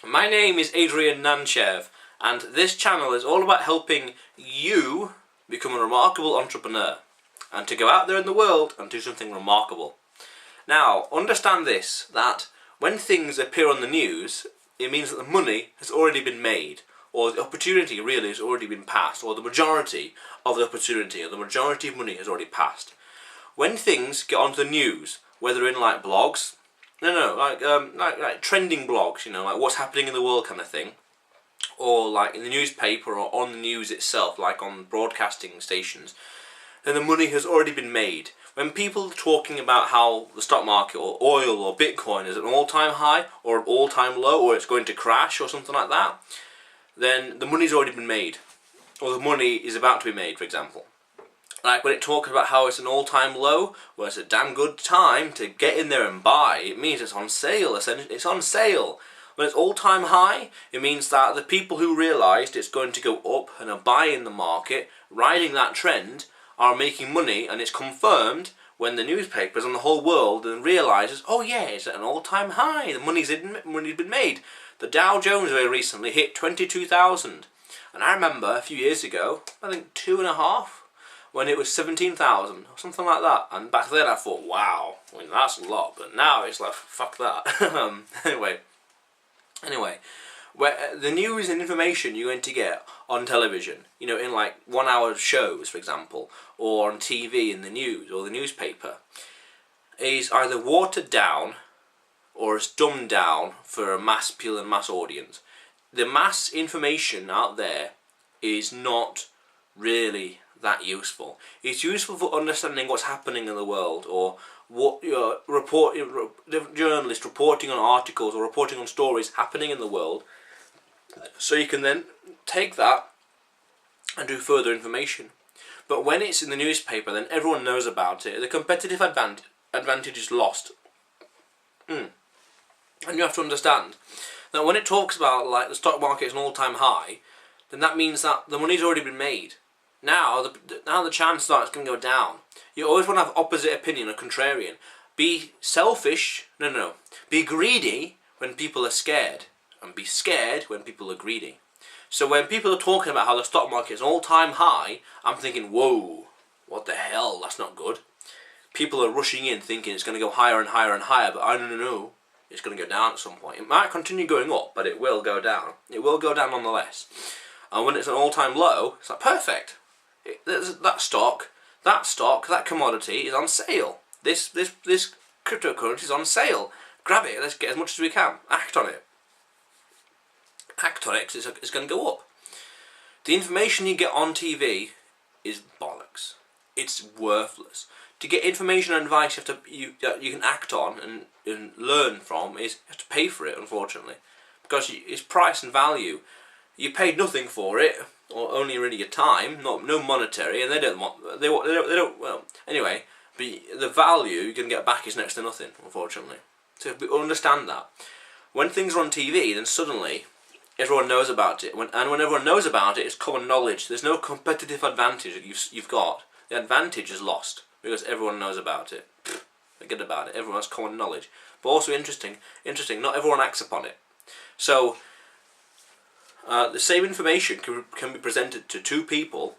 My name is Adrian Nantchev, and this channel is all about helping you become a remarkable entrepreneur and to go out there in the world and do something remarkable. Now, understand this, that when things appear on the news, it means that the money has already been made, or the opportunity really has already been passed, or the majority of the opportunity, or the majority of money has already passed. When things get onto the news, whether in like blogs, like trending blogs, like what's happening in the world kind of thing, or like in the newspaper or on the news itself, like on broadcasting stations, then the money has already been made. When people are talking about how the stock market or oil or Bitcoin is at an all-time high or an all-time low or it's going to crash or something like that, then the money's already been made, or the money is about to be made, for example. Like when it talks about how it's an all-time low, well, it's a damn good time to get in there and buy. It means it's on sale, essentially. It's on sale. When it's all-time high, it means that the people who realised it's going to go up and are buying the market, riding that trend, are making money, and it's confirmed when the newspapers on the whole world and realises, oh yeah, it's at an all-time high. The money's been made. The Dow Jones very recently hit 22,000, and I remember a few years ago, I think 2.5. when it was 17,000 or something like that, and back then I thought, wow, that's a lot, but now it's like, fuck that. Anyway, where the news and information you're going to get on television, in like 1 hour shows, for example, or on TV in the news or the newspaper, is either watered down or is dumbed down for a mass appeal and mass audience. The mass information out there is not really that useful. It's useful for understanding what's happening in the world, or what journalists reporting on articles or reporting on stories happening in the world, so you can then take that and do further information. But when it's in the newspaper, then everyone knows about it. The competitive advantage is lost. And you have to understand that when it talks about like the stock market is an all-time high, then that means that the money's already been made. Now the chance that it's going to go down. You always want to have opposite opinion, or contrarian. Be selfish, be greedy when people are scared, and be scared when people are greedy. So when people are talking about how the stock market is an all-time high, I'm thinking, whoa, what the hell, that's not good. People are rushing in thinking it's going to go higher and higher and higher, but I don't know, it's going to go down at some point. It might continue going up, but it will go down. It will go down nonetheless. And when it's an all-time low, it's like, perfect. That stock, that commodity is on sale. This cryptocurrency is on sale. Grab it. Let's get as much as we can. Act on it. Act on it, because it's going to go up. The information you get on TV is bollocks. It's worthless. To get information and advice you can act on and learn from, you have to pay for it, unfortunately, because it's price and value. You paid nothing for it, or only really your time, no monetary, and they don't. Well, anyway, but the value you can get back is next to nothing, unfortunately. So we understand that. When things are on TV, then suddenly everyone knows about it. And when everyone knows about it, it's common knowledge. There's no competitive advantage that you've got. The advantage is lost because everyone knows about it. Forget about it. Everyone has common knowledge. But also interesting. Not everyone acts upon it. So the same information can be presented to two people,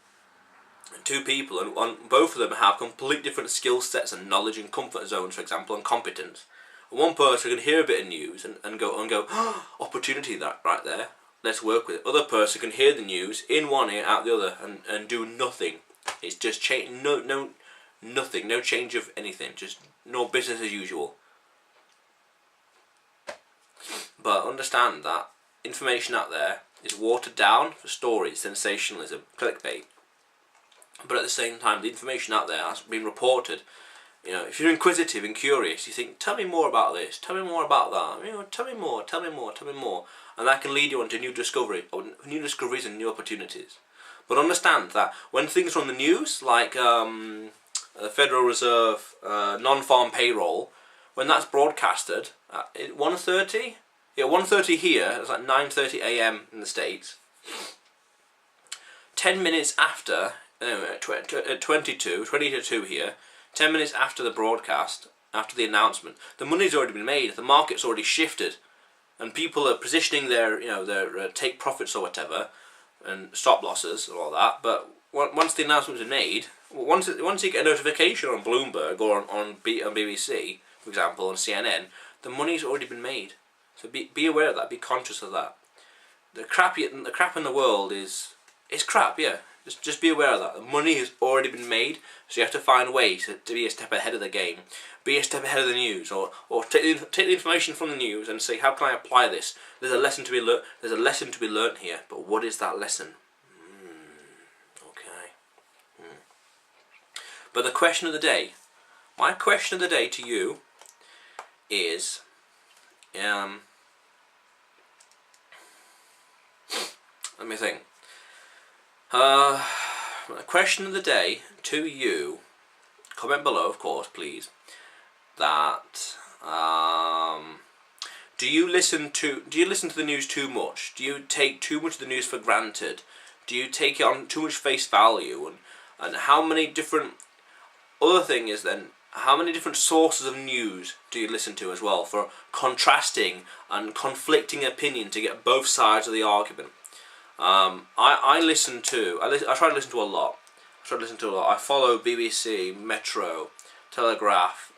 and both of them have complete different skill sets and knowledge and comfort zones, for example, and competence. And one person can hear a bit of news and go, oh, opportunity that right there, let's work with it. Other person can hear the news in one ear, out the other, and do nothing. It's just nothing, no change of anything, just no business as usual. But understand that information out there is watered down for stories, sensationalism, clickbait. But at the same time, the information out there has been reported. If you're inquisitive and curious, you think, tell me more about this, tell me more about that, tell me more. And that can lead you on to new discoveries and new opportunities. But understand that when things are on the news, like the Federal Reserve non-farm payroll, when that's broadcasted at 1:30, 1:30 here, it's like 9:30 AM in the States. 10 minutes after, 22 to 2 here, 10 minutes after the broadcast, after the announcement, the money's already been made, the market's already shifted. and people are positioning their their take profits or whatever, and stop losses and all that. But once the announcements are made, once you get a notification on Bloomberg or on BBC, for example, on CNN, the money's already been made. So be aware of that. Be conscious of that. The crap in the world is crap. Yeah, just be aware of that. The money has already been made, so you have to find ways to be a step ahead of the game. Be a step ahead of the news, or take the information from the news and say, how can I apply this? There's a lesson to be learned. There's a lesson to be learnt here. But what is that lesson? Okay. But the question of the day, my question of the day to you is, let me think. The question of the day to you, comment below, of course, please. That do you listen to the news too much? Do you take too much of the news for granted? Do you take it on too much face value? And how many different other thing is then, how many different sources of news do you listen to as well for contrasting and conflicting opinion to get both sides of the argument? I try to listen to a lot. I follow BBC, Metro, Telegraph,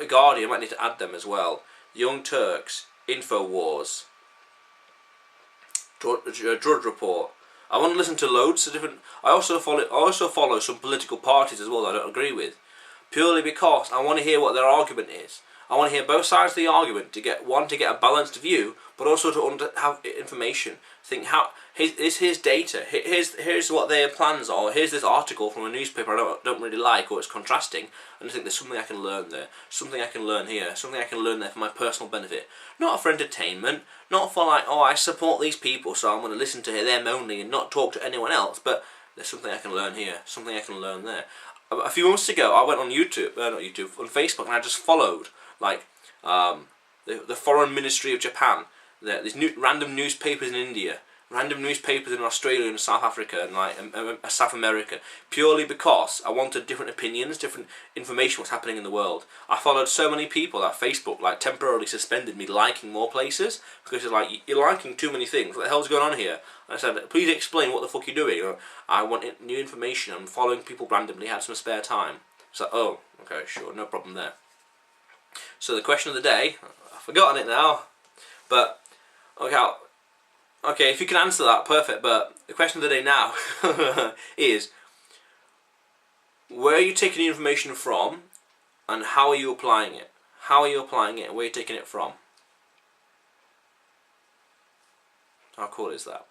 Guardian. I might need to add them as well. Young Turks, Infowars, Drudge Report. I want to listen to loads of different. I also follow some political parties as well that I don't agree with, purely because I want to hear what their argument is. I want to hear both sides of the argument to get a balanced view, but also to have information. Think here's data. Here's what their plans are. Here's this article from a newspaper I don't really like, or it's contrasting. And I think there's something I can learn there. Something I can learn here. Something I can learn there for my personal benefit. Not for entertainment. Not for like, oh, I support these people, so I'm going to listen to them only and not talk to anyone else. But there's something I can learn here. Something I can learn there. A few months ago, I went on on Facebook, and I just followed like the Foreign Ministry of Japan, these random newspapers in India, random newspapers in Australia and South Africa and like South America, purely because I wanted different opinions, different information what's happening in the world. I followed so many people that Facebook like temporarily suspended me liking more places because it's like, you're liking too many things. What the hell's going on here? And I said, please explain what the fuck you're doing. I want new information. I'm following people randomly. Had some spare time. So oh, okay, sure, no problem there. So the question of the day, I've forgotten it now, but okay, if you can answer that, perfect. But the question of the day now is, where are you taking the information from, and how are you applying it? How are you applying it, and where are you taking it from? How cool is that?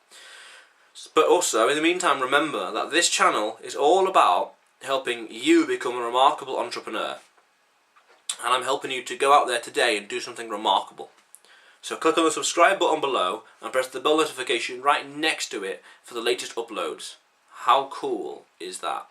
But also, in the meantime, remember that this channel is all about helping you become a remarkable entrepreneur. And I'm helping you to go out there today and do something remarkable. So click on the subscribe button below and press the bell notification right next to it for the latest uploads. How cool is that?